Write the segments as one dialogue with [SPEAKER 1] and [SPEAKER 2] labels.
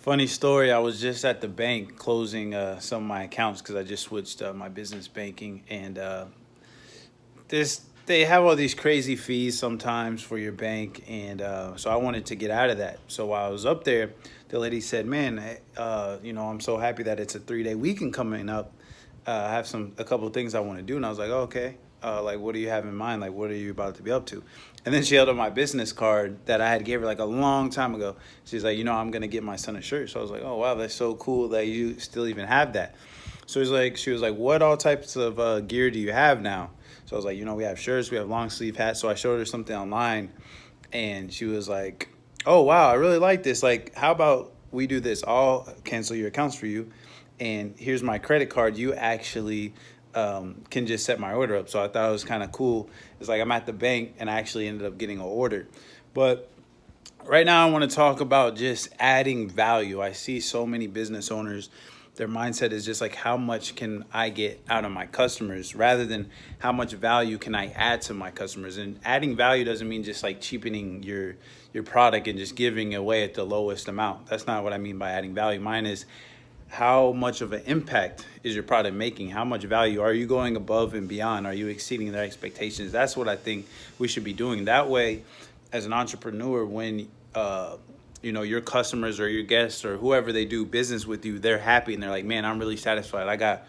[SPEAKER 1] Funny story. I was just at the bank closing some of my accounts because I just switched my business banking, and this they have all these crazy fees sometimes for your bank, and so I wanted to get out of that. So while I was up there, the lady said, "Man, I'm so happy that it's a 3 day weekend coming up. I have a couple of things I want to do," and I was like, oh, "Okay." Like, what do you have in mind? Like, what are you about to be up to? And then she held up my business card that I had gave her like a long time ago. She's like, I'm gonna get my son a shirt. So I was like, oh wow, that's so cool that you still even have that. So she was like, what all types of gear do you have now? So I was like, we have shirts, we have long sleeve hats. So I showed her something online, and she was like, oh wow, I really like this. Like, how about we do this? I'll cancel your accounts for you, and here's my credit card. You actually can just set my order up. So I thought it was kind of cool. It's like I'm at the bank and I actually ended up getting an order. But right now I want to talk about just adding value. I see so many business owners, their mindset is just like, how much can I get out of my customers rather than how much value can I add to my customers. And adding value doesn't mean just like cheapening your product and just giving away at the lowest amount. That's not what I mean by adding value. Mine is, how much of an impact is your product making? How much value are you going above and beyond? Are you exceeding their expectations? That's what I think we should be doing. That way, as an entrepreneur, when your customers or your guests or whoever they do business with you, they're happy and they're like, man, I'm really satisfied. I got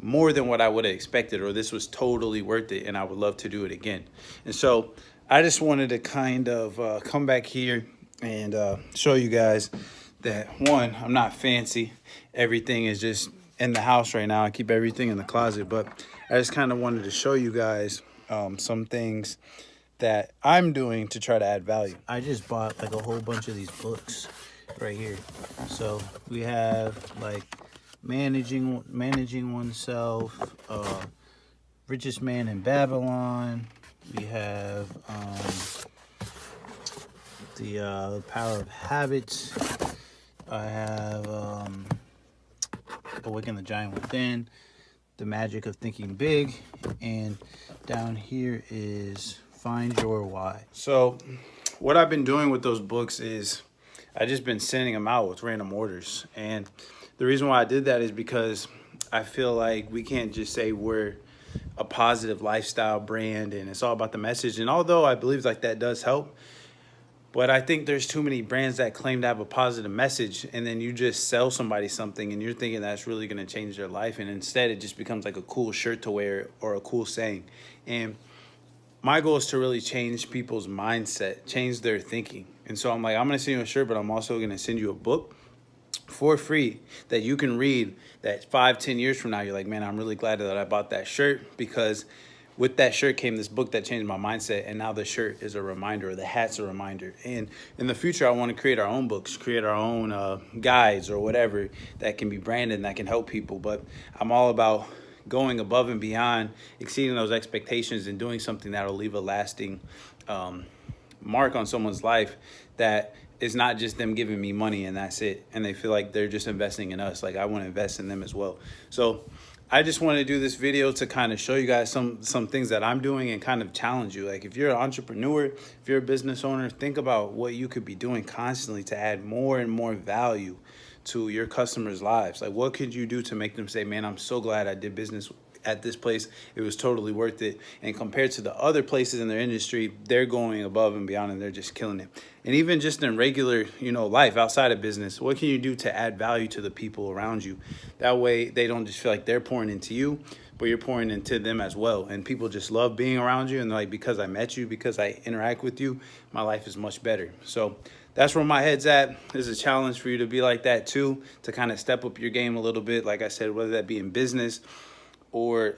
[SPEAKER 1] more than what I would have expected, or this was totally worth it and I would love to do it again. And so I just wanted to kind of come back here and show you guys that, one, I'm not fancy. Everything is just in the house right now. I keep everything in the closet, but I just kind of wanted to show you guys some things that I'm doing to try to add value. I just bought like a whole bunch of these books right here. So we have like managing oneself, richest man in Babylon. We have the power of habits. I have Awaken the Giant Within, The Magic of Thinking Big, and down here is Find Your Why. So what I've been doing with those books is I just been sending them out with random orders. And the reason why I did that is because I feel like we can't just say we're a positive lifestyle brand and it's all about the message. And although I believe like that does help, but I think there's too many brands that claim to have a positive message, and then you just sell somebody something and you're thinking that's really going to change their life. And instead it just becomes like a cool shirt to wear or a cool saying. And my goal is to really change people's mindset, change their thinking. And so I'm like, I'm going to send you a shirt, but I'm also going to send you a book for free that you can read, that 5-10 years from now, you're like, man, I'm really glad that I bought that shirt, because with that shirt came this book that changed my mindset. And now the shirt is a reminder, or the hat's a reminder. And in the future, I want to create our own books, create our own guides or whatever that can be branded and that can help people. But I'm all about going above and beyond, exceeding those expectations, and doing something that'll leave a lasting mark on someone's life, that is not just them giving me money and that's it, and they feel like they're just investing in us. Like, I want to invest in them as well. So I just want to do this video to kind of show you guys some things that I'm doing and kind of challenge you. Like, if you're an entrepreneur, if you're a business owner, think about what you could be doing constantly to add more and more value to your customers' lives. Like, what could you do to make them say, man, I'm so glad I did business at this place. It was totally worth it. And compared to the other places in their industry, they're going above and beyond and they're just killing it. And even just in regular, life outside of business, what can you do to add value to the people around you? That way they don't just feel like they're pouring into you, but you're pouring into them as well. And people just love being around you. And they're like, because I met you, because I interact with you, my life is much better. So that's where my head's at. There's a challenge for you to be like that too, to kind of step up your game a little bit. Like I said, whether that be in business or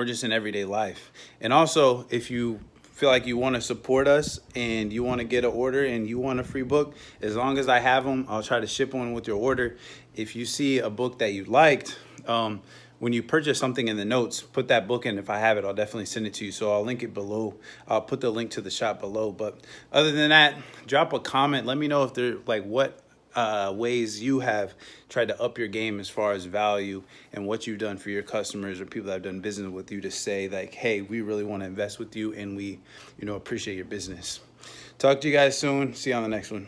[SPEAKER 1] just in everyday life. And also, if you feel like you want to support us and you want to get an order and you want a free book, as long as I have them, I'll try to ship one with your order. If you see a book that you liked, when you purchase something in the notes, put that book in. If I have it, I'll definitely send it to you. So I'll link it below. I'll put the link to the shop below. But other than that, drop a comment. Let me know if they're like what ways you have tried to up your game as far as value, and what you've done for your customers or people that have done business with you to say like, hey, we really want to invest with you and we, appreciate your business. Talk to you guys soon. See you on the next one.